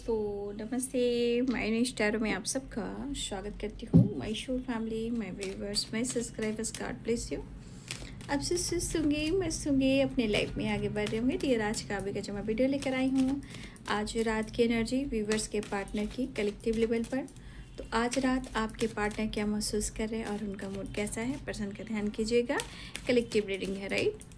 दोस्तों, नमस्ते। My new star में आप सबका स्वागत करती हूँ। My show family, my viewers, my subscribers, God bless you. अब से सुस्त होंगे, मस्त होंगे, अपने लाइफ में आगे बढ़ रहे होंगे। डियर, आज का अभी का जो मैं वीडियो लेकर आई हूँ, आज रात की एनर्जी व्यूअर्स के पार्टनर की कलेक्टिव लेवल पर। तो आज रात आपके पार्टनर क्या महसूस कर रहे हैं और उनका मूड कैसा है, पर्सन का ध्यान कीजिएगा। कलेक्टिव रीडिंग है, राइट।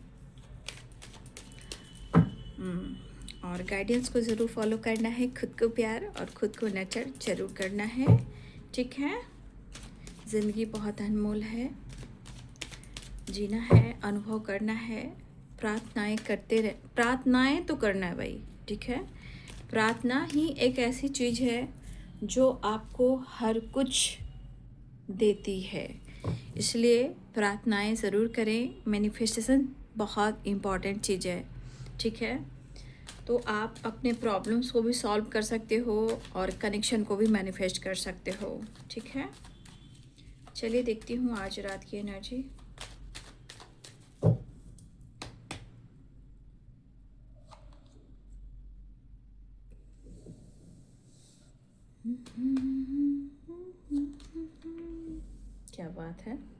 और गाइडेंस को ज़रूर फॉलो करना है। खुद को प्यार और खुद को नर्चर ज़रूर करना है, ठीक है। ज़िंदगी बहुत अनमोल है, जीना है, अनुभव करना है, प्रार्थनाएं करते रह, प्रार्थनाएं तो करना है भाई, ठीक है। प्रार्थना ही एक ऐसी चीज़ है जो आपको हर कुछ देती है, इसलिए प्रार्थनाएं ज़रूर करें। मैनिफेस्टेशन बहुत इम्पॉर्टेंट चीज़ है, ठीक है। तो आप अपने प्रॉब्लम्स को भी सॉल्व कर सकते हो और कनेक्शन को भी मैनिफेस्ट कर सकते हो, ठीक है। चलिए देखती हूँ आज रात की एनर्जी। क्या बात है।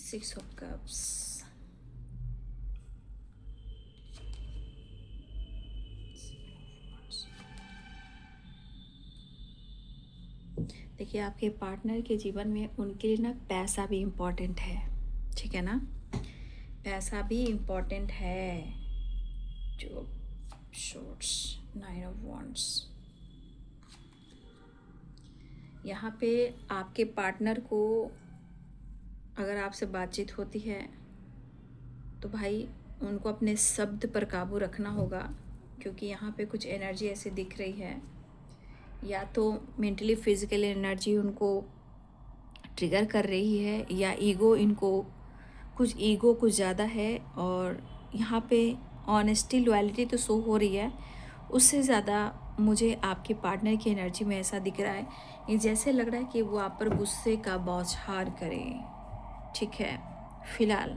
सिक्स ऑफ कप्स, देखिए आपके पार्टनर के जीवन में उनके लिए ना पैसा भी इम्पोर्टेंट है, ठीक है ना। पैसा भी इम्पोर्टेंट है। जो शॉर्ट्स, 9 ऑफ वॉन्ड्स, यहाँ पे आपके पार्टनर को अगर आपसे बातचीत होती है तो भाई उनको अपने शब्द पर काबू रखना होगा, क्योंकि यहाँ पे कुछ एनर्जी ऐसे दिख रही है, या तो मेंटली फिजिकल एनर्जी उनको ट्रिगर कर रही है, या ईगो कुछ ज़्यादा है। और यहाँ पे ऑनेस्टी, लॉयल्टी तो शो हो रही है, उससे ज़्यादा मुझे आपके पार्टनर की एनर्जी में ऐसा दिख रहा है, ये जैसे लग रहा है कि वो आप पर गुस्से का बौछार करें, ठीक है। फिलहाल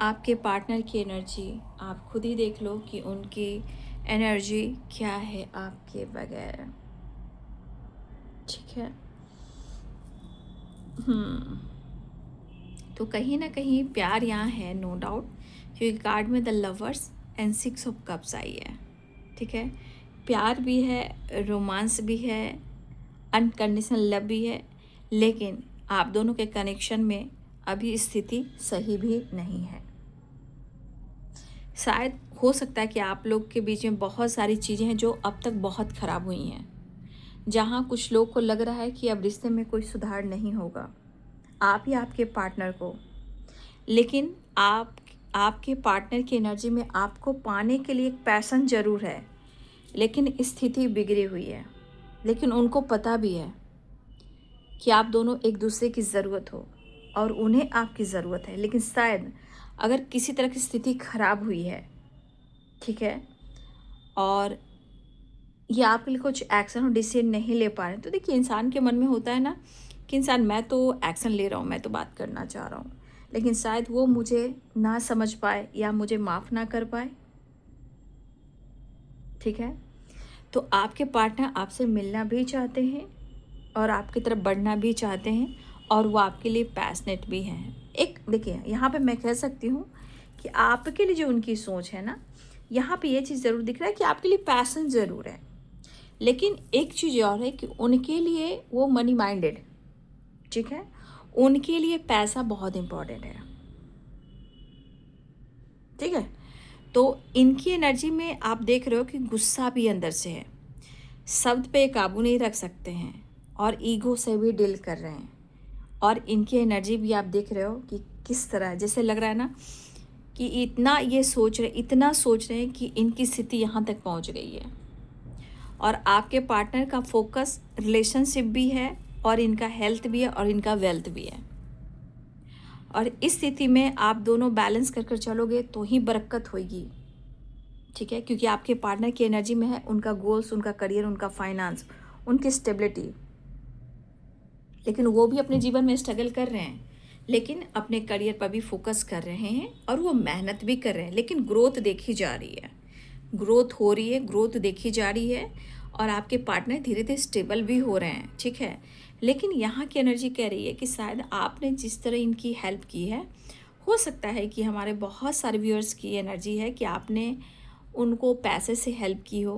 आपके पार्टनर की एनर्जी आप खुद ही देख लो कि उनकी एनर्जी क्या है आपके बगैर, ठीक है। तो कहीं ना कहीं प्यार यहाँ है, नो डाउट, क्योंकि कार्ड में the lovers and 6 of cups आई है, ठीक है। प्यार भी है, रोमांस भी है, अनकंडीशनल लव भी है, लेकिन आप दोनों के कनेक्शन में अभी स्थिति सही भी नहीं है। शायद हो सकता है कि आप लोग के बीच में बहुत सारी चीज़ें हैं जो अब तक बहुत ख़राब हुई हैं, जहाँ कुछ लोग को लग रहा है कि अब रिश्ते में कोई सुधार नहीं होगा, आप या आपके पार्टनर को। लेकिन आपके पार्टनर की एनर्जी में आपको पाने के लिए एक पैशन ज़रूर है, लेकिन स्थिति बिगड़ी हुई है। लेकिन उनको पता भी है कि आप दोनों एक दूसरे की ज़रूरत हो और उन्हें आपकी ज़रूरत है, लेकिन शायद अगर किसी तरह की स्थिति खराब हुई है, ठीक है, और ये आपके लिए कुछ एक्शन और डिसीजन नहीं ले पा रहे हैं, तो देखिए इंसान के मन में होता है ना कि इंसान, मैं तो एक्शन ले रहा हूँ, मैं तो बात करना चाह रहा हूँ, लेकिन शायद वो मुझे ना समझ पाए या मुझे माफ़ ना कर पाए, ठीक है। तो आपके पार्टनर आपसे मिलना भी चाहते हैं और आपकी तरफ बढ़ना भी चाहते हैं, और वो आपके लिए पैशनेट भी हैं। एक देखिए यहाँ पे मैं कह सकती हूँ कि आपके लिए जो उनकी सोच है ना, यहाँ पे ये चीज़ ज़रूर दिख रहा है कि आपके लिए पैशन ज़रूर है, लेकिन एक चीज़ और है कि उनके लिए वो मनी माइंडेड, ठीक है। उनके लिए पैसा बहुत इम्पोर्टेंट है, ठीक है। तो इनकी एनर्जी में आप देख रहे हो कि गुस्सा भी अंदर से है, शब्द पे काबू नहीं रख सकते हैं, और ईगो से भी डील कर रहे हैं। और इनकी एनर्जी भी आप देख रहे हो कि किस तरह, जैसे लग रहा है ना कि इतना सोच रहे हैं कि इनकी स्थिति यहाँ तक पहुँच गई है। और आपके पार्टनर का फोकस रिलेशनशिप भी है, और इनका हेल्थ भी है, और इनका वेल्थ भी है। और इस स्थिति में आप दोनों बैलेंस कर कर चलोगे तो ही बरकत होगी, ठीक है, क्योंकि आपके पार्टनर की एनर्जी में है उनका गोल्स, उनका करियर, उनका फाइनेंस, उनकी स्टेबिलिटी, लेकिन वो भी अपने जीवन में स्ट्रगल कर रहे हैं, लेकिन अपने करियर पर भी फोकस कर रहे हैं और वो मेहनत भी कर रहे हैं, लेकिन ग्रोथ देखी जा रही है, ग्रोथ हो रही है, ग्रोथ देखी जा रही है और आपके पार्टनर धीरे धीरे स्टेबल भी हो रहे हैं, ठीक है। लेकिन यहाँ की एनर्जी कह रही है कि शायद आपने जिस तरह इनकी हेल्प की है, हो सकता है कि हमारे बहुत सारे व्यूअर्स की एनर्जी है कि आपने उनको पैसे से हेल्प की हो,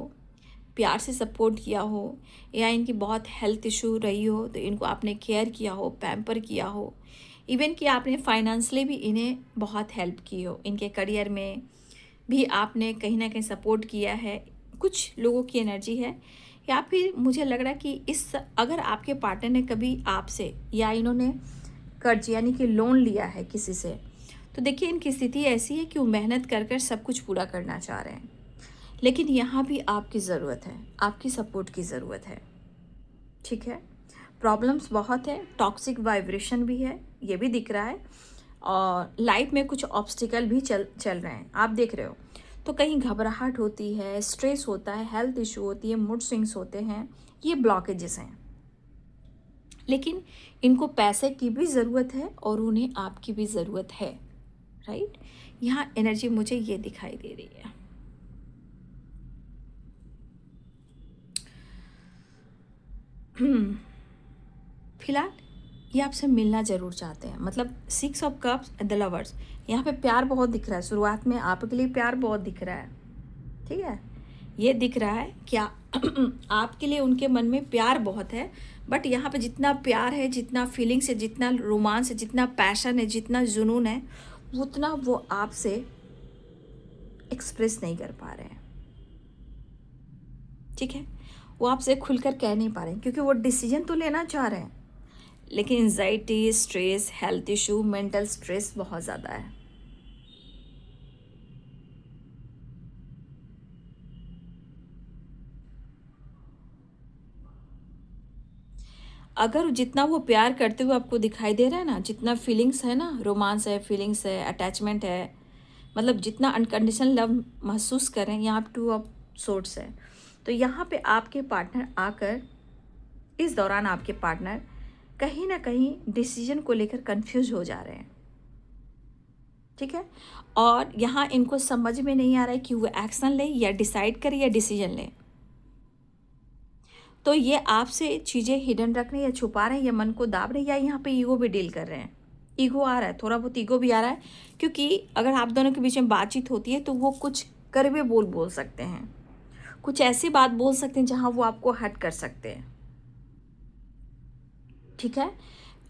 प्यार से सपोर्ट किया हो, या इनकी बहुत हेल्थ इशू रही हो तो इनको आपने केयर किया हो, पैम्पर किया हो, इवन कि आपने फाइनेंशियली भी इन्हें बहुत हेल्प की हो, इनके करियर में भी आपने कहीं ना कहीं सपोर्ट किया है। कुछ लोगों की एनर्जी है, या फिर मुझे लग रहा है कि इस अगर आपके पार्टनर ने कभी आपसे या इन्होंने कर्ज यानी कि लोन लिया है किसी से, तो देखिए इनकी स्थिति ऐसी है कि वो मेहनत कर कर सब कुछ पूरा करना चाह रहे हैं, लेकिन यहाँ भी आपकी ज़रूरत है, आपकी सपोर्ट की ज़रूरत है, ठीक है। प्रॉब्लम्स बहुत है, टॉक्सिक वाइब्रेशन भी है, ये भी दिख रहा है, और लाइफ में कुछ ऑब्स्टिकल भी चल रहे हैं, आप देख रहे हो। तो कहीं घबराहट होती है, स्ट्रेस होता है, हेल्थ इशू होती है, मूड स्विंग्स होते हैं, ये ब्लॉकेजेस हैं। लेकिन इनको पैसे की भी ज़रूरत है और उन्हें आपकी भी ज़रूरत है, राइट। यहाँ एनर्जी मुझे ये दिखाई दे रही है। फिलहाल ये आपसे मिलना ज़रूर चाहते हैं, मतलब 6 ऑफ कप्स द लवर्स, यहाँ पे प्यार बहुत दिख रहा है, शुरुआत में आपके लिए प्यार बहुत दिख रहा है, ठीक है। ये दिख रहा है क्या आपके लिए उनके मन में प्यार बहुत है, बट यहाँ पे जितना प्यार है, जितना फीलिंग्स है, जितना रोमांस है, जितना पैशन है, जितना जुनून है, उतना वो आपसे एक्सप्रेस नहीं कर पा रहे हैं, ठीक है। वो आपसे खुलकर कह नहीं पा रहे हैं क्योंकि वो डिसीजन तो लेना चाह रहे हैं, लेकिन anxiety, stress, health issue, mental stress बहुत ज़्यादा है। अगर जितना वो प्यार करते हुए आपको दिखाई दे रहा है ना, जितना फीलिंग्स है ना, रोमांस है, फीलिंग्स है, अटैचमेंट है, मतलब जितना अनकंडीशनल लव महसूस कर रहे हैं, यहाँ 2 ऑफ सोर्ड्स है। तो यहाँ पे आपके पार्टनर आकर, इस दौरान आपके पार्टनर कहीं ना कहीं डिसीजन को लेकर कंफ्यूज हो जा रहे हैं, ठीक है। और यहाँ इनको समझ में नहीं आ रहा है कि वो एक्शन ले या डिसाइड करे या डिसीजन ले। तो ये आपसे चीज़ें हिडन रख रहे हैं या छुपा रहे हैं या मन को दाब रहे हैं, या यहाँ पे ईगो भी डील कर रहे हैं। ईगो आ रहा है, थोड़ा बहुत ईगो भी आ रहा है, क्योंकि अगर आप दोनों के बीच में बातचीत होती है तो वो कुछ कड़वे बोल सकते हैं, कुछ ऐसी बात बोल सकते हैं जहाँ वो आपको हर्ट कर सकते हैं, ठीक है।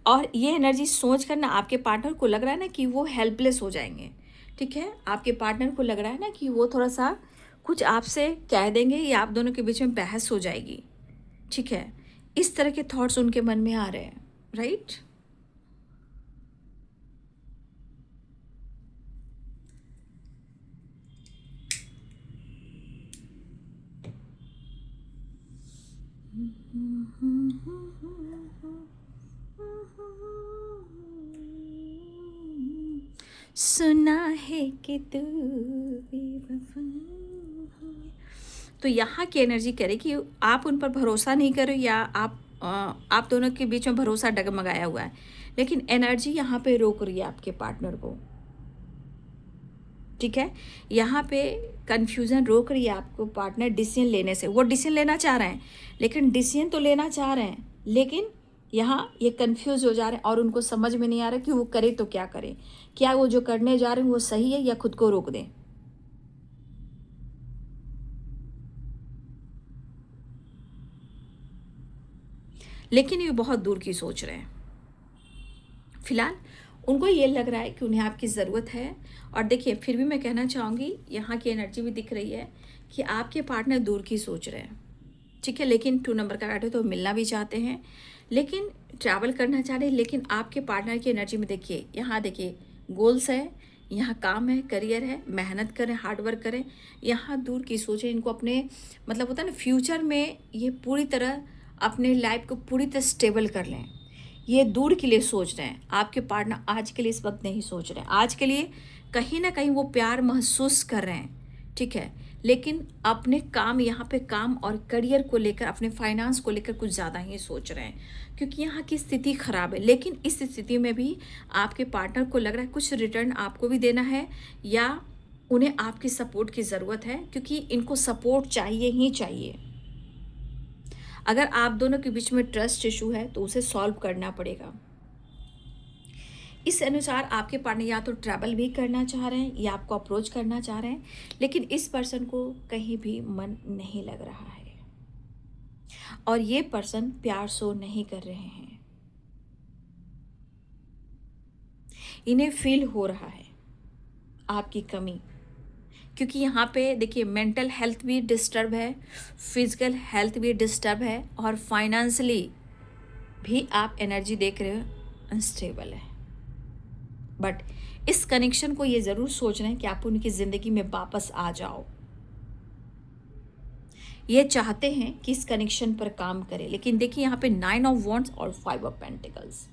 और ये एनर्जी सोच कर ना आपके पार्टनर को लग रहा है ना कि वो हेल्पलेस हो जाएंगे, ठीक है। आपके पार्टनर को लग रहा है ना कि वो थोड़ा सा कुछ आपसे कह देंगे या आप दोनों के बीच में बहस हो जाएगी, ठीक है। इस तरह के थॉट्स उनके मन में आ रहे हैं, राइट। सुना है कि तू बेवफा है। तो यहाँ की एनर्जी कह रही कि आप उन पर भरोसा नहीं करो, या आप दोनों के बीच में भरोसा डगमगाया हुआ है, लेकिन एनर्जी यहाँ पे रोक रही है आपके पार्टनर को, ठीक है। यहाँ पे कंफ्यूजन रोक रही है आपको पार्टनर डिसीजन लेने से। वो डिसीजन लेना चाह रहे हैं, लेकिन डिसीजन तो लेना चाह रहे हैं, लेकिन यहाँ ये कंफ्यूज हो जा रहे हैं और उनको समझ में नहीं आ रहा कि वो करे तो क्या करे, क्या वो जो करने जा रहे हैं वो सही है या खुद को रोक दें। लेकिन ये बहुत दूर की सोच रहे हैं। फिलहाल उनको ये लग रहा है कि उन्हें आपकी ज़रूरत है। और देखिए फिर भी मैं कहना चाहूँगी, यहाँ की एनर्जी भी दिख रही है कि आपके पार्टनर दूर की सोच रहे हैं, ठीक है। लेकिन 2 नंबर का कार्ड है तो मिलना भी चाहते हैं, लेकिन ट्रैवल करना चाह रहे हैं। लेकिन आपके पार्टनर की एनर्जी में देखिए, यहाँ देखिए गोल्स है, यहाँ काम है, करियर है, मेहनत करें, हार्ड वर्क करें। यहाँ दूर की सोच है, इनको अपने मतलब होता है ना फ्यूचर में ये पूरी तरह अपने लाइफ को पूरी तरह स्टेबल कर लें, ये दूर के लिए सोच रहे हैं। आपके पार्टनर आज के लिए इस वक्त नहीं सोच रहे हैं, आज के लिए कहीं ना कहीं वो प्यार महसूस कर रहे हैं, ठीक है। लेकिन अपने काम, यहाँ पे काम और करियर को लेकर, अपने फाइनेंस को लेकर कुछ ज़्यादा ही सोच रहे हैं, क्योंकि यहाँ की स्थिति खराब है। लेकिन इस स्थिति में भी आपके पार्टनर को लग रहा है कुछ रिटर्न आपको भी देना है, या उन्हें आपकी सपोर्ट की ज़रूरत है, क्योंकि इनको सपोर्ट चाहिए ही चाहिए। अगर आप दोनों के बीच में ट्रस्ट इशू है तो उसे सॉल्व करना पड़ेगा। इस अनुसार आपके पार्टनर या तो ट्रैवल भी करना चाह रहे हैं या आपको अप्रोच करना चाह रहे हैं, लेकिन इस पर्सन को कहीं भी मन नहीं लग रहा है और ये पर्सन प्यार शो नहीं कर रहे हैं। इन्हें फील हो रहा है आपकी कमी, क्योंकि यहाँ पे देखिए मेंटल हेल्थ भी डिस्टर्ब है, फिजिकल हेल्थ भी डिस्टर्ब है और फाइनेंशियली भी आप एनर्जी देख रहे हो अनस्टेबल है। बट इस कनेक्शन को ये ज़रूर सोच रहे हैं कि आप उनकी ज़िंदगी में वापस आ जाओ। ये चाहते हैं कि इस कनेक्शन पर काम करें, लेकिन देखिए यहाँ पे 9 ऑफ वॉन्ड्स और 5 ऑफ पेंटिकल्स,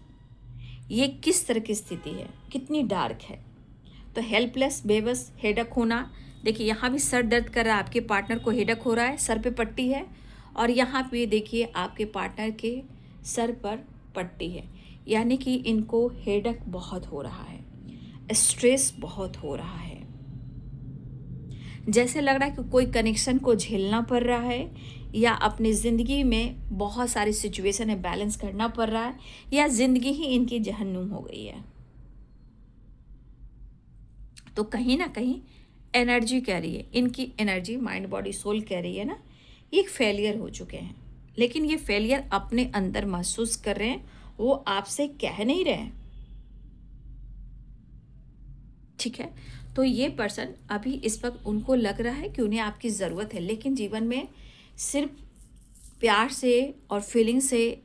ये किस तरह की स्थिति है, कितनी डार्क है। तो हेल्पलेस, बेबस, हेडक होना, देखिए यहाँ भी सर दर्द कर रहा है, आपके पार्टनर को हेडक हो रहा है, सर पे पट्टी है, और यहाँ पे देखिए आपके पार्टनर के सर पर पट्टी है, यानी कि इनको हेडक बहुत हो रहा है, स्ट्रेस बहुत हो रहा है। जैसे लग रहा है कि कोई कनेक्शन को झेलना पड़ रहा है, या अपनी ज़िंदगी में बहुत सारी सिचुएशन है बैलेंस करना पड़ रहा है, या ज़िंदगी ही इनकी जहन्नुम हो गई है। तो कहीं ना कहीं एनर्जी कह रही है, इनकी एनर्जी, माइंड बॉडी सोल कह रही है ना, ये एक फेलियर हो चुके हैं, लेकिन ये फेलियर अपने अंदर महसूस कर रहे हैं, वो आपसे कह नहीं रहे हैं। ठीक है, तो ये पर्सन अभी इस वक्त उनको लग रहा है कि उन्हें आपकी ज़रूरत है, लेकिन जीवन में सिर्फ प्यार से और फीलिंग से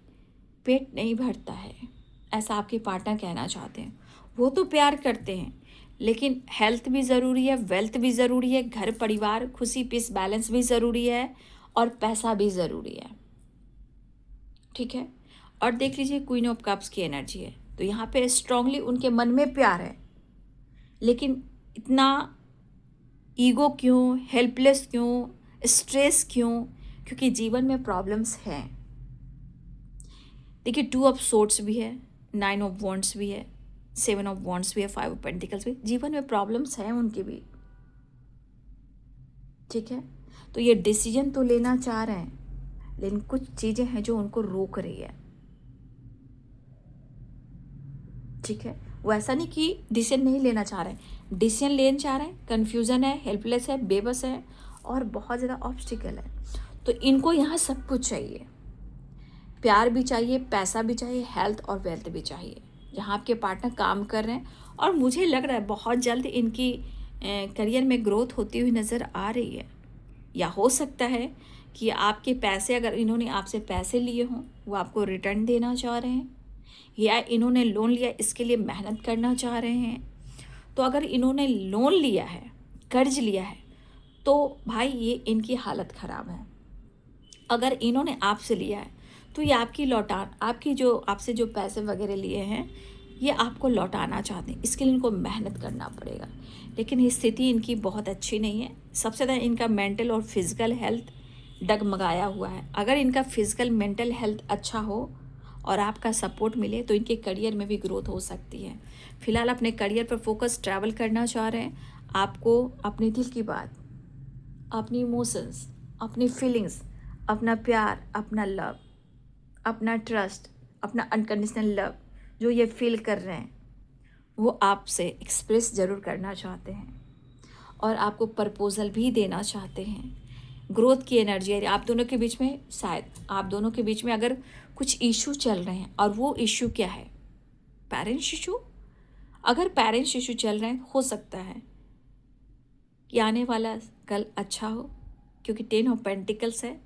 पेट नहीं भरता है, ऐसा आपके पार्टनर कहना चाहते हैं। वो तो प्यार करते हैं, लेकिन हेल्थ भी ज़रूरी है, वेल्थ भी ज़रूरी है, घर परिवार खुशी पीस बैलेंस भी ज़रूरी है, और पैसा भी ज़रूरी है। ठीक है, और देख लीजिए क्वीन ऑफ कप्स की एनर्जी है, तो यहाँ पे स्ट्रांगली उनके मन में प्यार है, लेकिन इतना ईगो क्यों, हेल्पलेस क्यों, स्ट्रेस क्यों, क्योंकि जीवन में प्रॉब्लम्स हैं। देखिए 2 ऑफ सोर्ड्स भी है, 9 ऑफ वॉन्ड्स भी है, 7 ऑफ वॉन्ड्स भी है, 5 ऑफ पेंटिकल्स भी। जीवन में प्रॉब्लम्स हैं उनके भी। ठीक है, तो ये डिसीजन तो लेना चाह रहे हैं, लेकिन कुछ चीज़ें हैं जो उनको रोक रही है। ठीक है, वो ऐसा नहीं कि डिसीजन नहीं लेना चाह रहे हैं, डिसीजन लेना चाह रहे हैं, कन्फ्यूज़न है, हेल्पलेस है, बेबस है, और बहुत ज़्यादा ऑब्स्टिकल है। तो इनको यहाँ सब कुछ चाहिए, प्यार भी चाहिए, पैसा भी चाहिए, हेल्थ और वेल्थ भी चाहिए। जहाँ आपके पार्टनर काम कर रहे हैं, और मुझे लग रहा है बहुत जल्द इनकी करियर में ग्रोथ होती हुई नज़र आ रही है। या हो सकता है कि आपके पैसे, अगर इन्होंने आपसे पैसे लिए हों, वो आपको रिटर्न देना चाह रहे हैं, या इन्होंने लोन लिया इसके लिए मेहनत करना चाह रहे हैं। तो अगर इन्होंने लोन लिया है, कर्ज लिया है, तो भाई ये इनकी हालत ख़राब है। अगर इन्होंने आपसे लिया है तो ये आपकी जो आपसे जो पैसे वगैरह लिए हैं, ये आपको लौटाना चाहते हैं, इसके लिए इनको मेहनत करना पड़ेगा। लेकिन ये स्थिति इनकी बहुत अच्छी नहीं है। सबसे ज़्यादा इनका मेंटल और फिज़िकल हेल्थ डगमगाया हुआ है। अगर इनका फिज़िकल मेंटल हेल्थ अच्छा हो और आपका सपोर्ट मिले तो इनके करियर में भी ग्रोथ हो सकती है। फिलहाल अपने करियर पर फोकस, ट्रैवल करना चाह रहे हैं। आपको अपने दिल की बात, अपनी इमोशंस, अपनी फीलिंग्स, अपना प्यार, अपना लव, अपना ट्रस्ट, अपना अनकंडीशनल लव जो ये फील कर रहे हैं, वो आपसे एक्सप्रेस ज़रूर करना चाहते हैं, और आपको प्रपोजल भी देना चाहते हैं। ग्रोथ की एनर्जी है आप दोनों के बीच में। शायद आप दोनों के बीच में अगर कुछ इशू चल रहे हैं, और वो इशू क्या है, पेरेंट्स इशू। अगर पेरेंट्स इशू चल रहे हैं, हो सकता है कि आने वाला कल अच्छा हो, क्योंकि 10 ऑफ पेंटिकल्स है।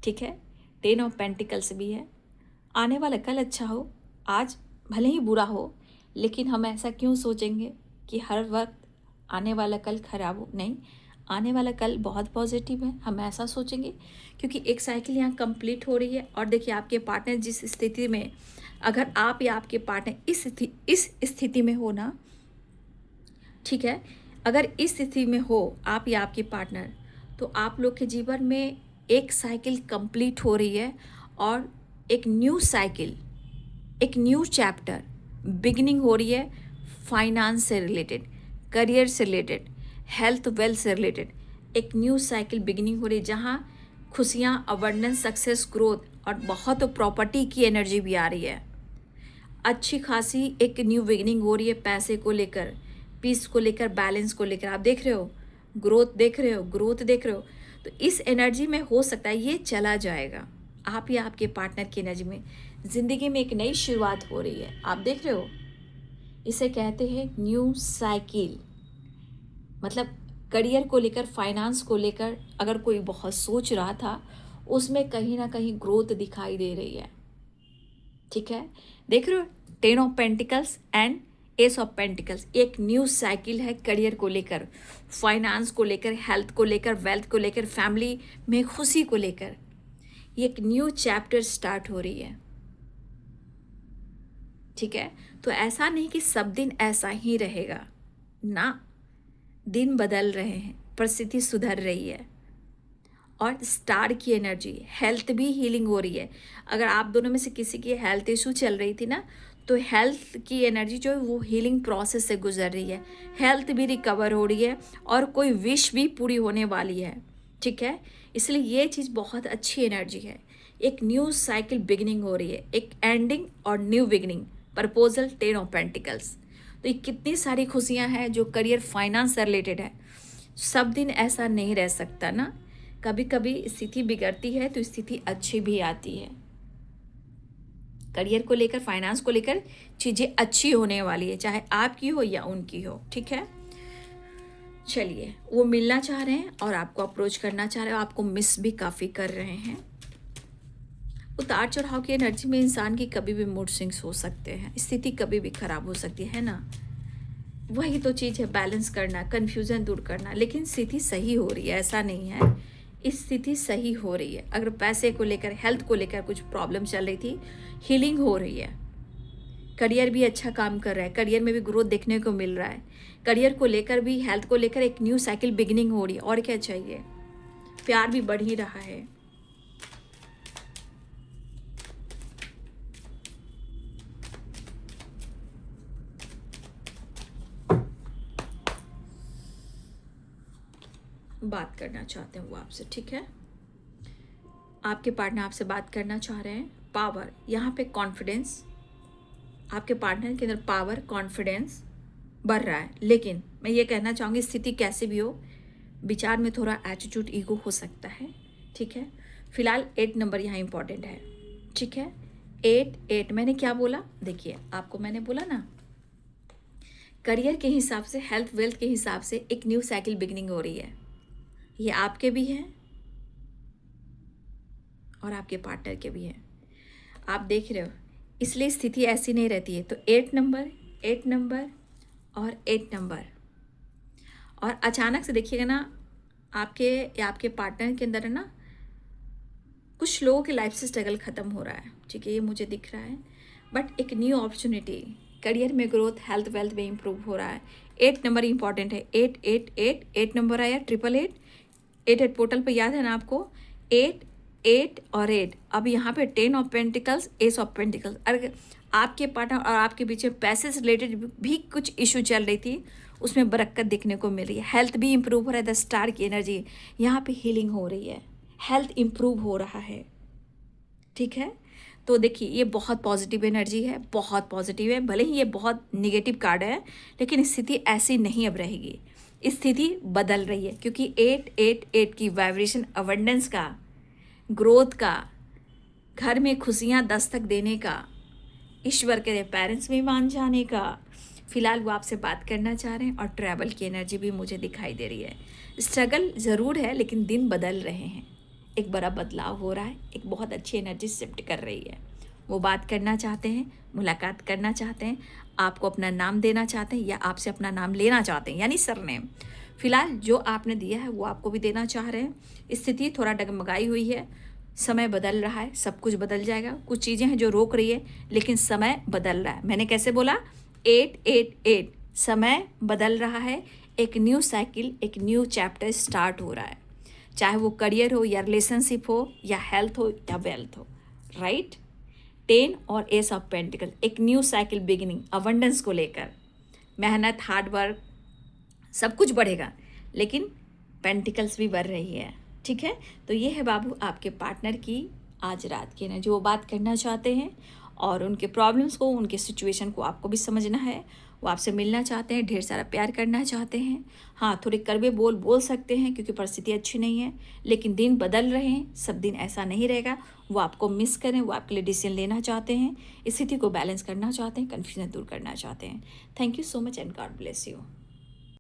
ठीक है, 10 ऑफ पेंटिकल्स भी है। आने वाला कल अच्छा हो, आज भले ही बुरा हो, लेकिन हम ऐसा क्यों सोचेंगे कि हर वक्त आने वाला कल खराब हो। नहीं, आने वाला कल बहुत पॉजिटिव है, हम ऐसा सोचेंगे, क्योंकि एक साइकिल यहाँ कंप्लीट हो रही है। और देखिए आपके पार्टनर जिस स्थिति में, अगर आप या आपके पार्टनर इस स्थिति में हो ना, ठीक है, अगर इस स्थिति में हो आप या आपकी पार्टनर, तो आप लोग के जीवन में एक साइकिल कंप्लीट हो रही है और एक न्यू साइकिल, एक न्यू चैप्टर बिगिनिंग हो रही है। फाइनेंस से रिलेटेड, करियर से रिलेटेड, हेल्थ वेल्थ से रिलेटेड एक न्यू साइकिल बिगिनिंग हो रही है, जहाँ खुशियाँ, अबंडेंस, सक्सेस, ग्रोथ और बहुत प्रॉपर्टी की एनर्जी भी आ रही है। अच्छी खासी एक न्यू बिगिनिंग हो रही है पैसे को लेकर, पीस को लेकर, बैलेंस को लेकर। आप देख रहे हो ग्रोथ, देख रहे हो ग्रोथ, देख रहे हो। तो इस एनर्जी में हो सकता है ये चला जाएगा। आप या आपके पार्टनर की एनर्जी में ज़िंदगी में एक नई शुरुआत हो रही है। आप देख रहे हो, इसे कहते हैं न्यू साइकिल। मतलब करियर को लेकर, फाइनेंस को लेकर अगर कोई बहुत सोच रहा था, उसमें कहीं ना कहीं ग्रोथ दिखाई दे रही है। ठीक है, देख रहे हो 10 of pentacles and S of pentacles. एक न्यू साइकिल है करियर को लेकर, फाइनेंस को लेकर, हेल्थ को लेकर, वेल्थ को लेकर, फैमिली में खुशी को लेकर। ये एक न्यू चैप्टर स्टार्ट हो रही है। ठीक है, तो ऐसा नहीं कि सब दिन ऐसा ही रहेगा ना, दिन बदल रहे हैं, परिस्थिति सुधर रही है। और स्टार की एनर्जी, हेल्थ भी हीलिंग हो रही है। अगर आप दोनों में से किसी की हेल्थ इशू चल रही थी ना, तो हेल्थ की एनर्जी जो है वो हीलिंग प्रोसेस से गुजर रही है, हेल्थ भी रिकवर हो रही है और कोई विश भी पूरी होने वाली है। ठीक है, इसलिए ये चीज़ बहुत अच्छी एनर्जी है। एक न्यू साइकिल बिगिनिंग हो रही है, एक एंडिंग और new beginning. Proposal 10 of pentacles. तो ये कितनी सारी खुशियाँ हैं जो करियर फाइनेंस से रिलेटेड है। सब दिन ऐसा नहीं रह सकता ना, कभी कभी स्थिति बिगड़ती है तो स्थिति अच्छी भी आती है। करियर को लेकर, फाइनेंस को लेकर चीज़ें अच्छी होने वाली है, चाहे आपकी हो या उनकी हो। ठीक है, चलिए, वो मिलना चाह रहे हैं और आपको अप्रोच करना चाह रहे हो, आपको मिस भी काफ़ी कर रहे हैं। उतार चढ़ाव की एनर्जी में इंसान की कभी भी मूड स्विंग्स हो सकते हैं, स्थिति कभी भी खराब हो सकती है ना। वही तो चीज़ है, बैलेंस करना, कन्फ्यूज़न दूर करना। लेकिन स्थिति सही हो रही है, ऐसा नहीं है, स्थिति सही हो रही है। अगर पैसे को लेकर, हेल्थ को लेकर कुछ प्रॉब्लम चल रही थी, हीलिंग हो रही है। करियर भी अच्छा काम कर रहा है, करियर में भी ग्रोथ देखने को मिल रहा है। करियर को लेकर भी, हेल्थ को लेकर एक न्यू साइकिल बिगिनिंग हो रही है। और क्या चाहिए, प्यार भी बढ़ ही रहा है। बात करना चाहते हैं वो आपसे। ठीक है, आपके पार्टनर आपसे बात करना चाह रहे हैं। पावर, यहाँ पे कॉन्फिडेंस, आपके पार्टनर के अंदर पावर, कॉन्फिडेंस बढ़ रहा है। लेकिन मैं ये कहना चाहूँगी, स्थिति कैसे भी हो, विचार में थोड़ा एटीट्यूड, ईगो हो सकता है। ठीक है, फिलहाल 8 नंबर यहाँ इंपॉर्टेंट है। ठीक है, 8 मैंने क्या बोला, देखिए आपको मैंने बोला ना, करियर के हिसाब से, हेल्थ वेल्थ के हिसाब से एक न्यू साइकिल बिगिनिंग हो रही है। ये आपके भी हैं और आपके पार्टनर के भी हैं। आप देख रहे हो, इसलिए स्थिति ऐसी नहीं रहती है। तो 8 नंबर, 8 नंबर और 8 नंबर। और अचानक से देखिएगा ना, आपके या आपके पार्टनर के अंदर है ना, कुछ लोगों की लाइफ से स्ट्रगल ख़त्म हो रहा है। ठीक है, ये मुझे दिख रहा है। बट एक न्यू अपॉर्चुनिटी, करियर में ग्रोथ, हेल्थ वेल्थ में इम्प्रूव हो रहा है। 8 नंबर इंपॉर्टेंट है। 8 नंबर आया, 888, 8 पोर्टल पे याद है ना आपको, 8 और 8। अब यहाँ पे 10 of pentacles, S of pentacles. अगर आपके पार्टनर और आपके बीच में पैसे से रिलेटेड भी कुछ इशू चल रही थी, उसमें बरकत देखने को मिल रही है। हेल्थ भी इम्प्रूव हो रहा है। द स्टार की एनर्जी, यहाँ पे हीलिंग हो रही है, हेल्थ इम्प्रूव हो रहा है। ठीक है, तो देखिए ये बहुत पॉजिटिव एनर्जी है, बहुत पॉजिटिव है। भले ही ये बहुत निगेटिव कार्ड है, लेकिन स्थिति ऐसी नहीं अब रहेगी, स्थिति बदल रही है। क्योंकि 888 की वाइब्रेशन, अबंडेंस का, ग्रोथ का, घर में खुशियाँ दस्तक देने का, ईश्वर के पेरेंट्स में मान जाने का। फिलहाल वो आपसे बात करना चाह रहे हैं और ट्रैवल की एनर्जी भी मुझे दिखाई दे रही है। स्ट्रगल ज़रूर है, लेकिन दिन बदल रहे हैं, एक बड़ा बदलाव हो रहा है, एक बहुत अच्छी एनर्जी शिफ्ट कर रही है। वो बात करना चाहते हैं, मुलाकात करना चाहते हैं, आपको अपना नाम देना चाहते हैं या आपसे अपना नाम लेना चाहते हैं, यानी सरनेम। फिलहाल जो आपने दिया है वो आपको भी देना चाह रहे हैं। स्थिति थोड़ा डगमगाई हुई है, समय बदल रहा है, सब कुछ बदल जाएगा। कुछ चीज़ें हैं जो रोक रही है, लेकिन समय बदल रहा है। मैंने कैसे बोला, 888 समय बदल रहा है, एक न्यू साइकिल, एक न्यू चैप्टर स्टार्ट हो रहा है, चाहे वो करियर हो या रिलेशनशिप हो या हेल्थ हो या वेल्थ हो, राइट। 10 और एस ऑफ पेंटिकल, एक न्यू साइकिल बिगिनिंग, अबंडेंस को लेकर, मेहनत, हार्ड वर्क, सब कुछ बढ़ेगा, लेकिन पेंटिकल्स भी बढ़ रही है, ठीक है। तो ये है बाबू आपके पार्टनर की आज रात की एनर्जी, वो बात करना चाहते हैं और उनके प्रॉब्लम्स को, उनके सिचुएशन को आपको भी समझना है। वो आपसे मिलना चाहते हैं, ढेर सारा प्यार करना चाहते हैं। हाँ, थोड़े कड़वे बोल सकते हैं क्योंकि परिस्थिति अच्छी नहीं है, लेकिन दिन बदल रहे हैं, सब दिन ऐसा नहीं रहेगा। वो आपको मिस करें, वो आपके लिए डिसीजन लेना चाहते हैं, स्थिति को बैलेंस करना चाहते हैं, कन्फ्यूजन दूर करना चाहते हैं। Thank you so much and God bless you.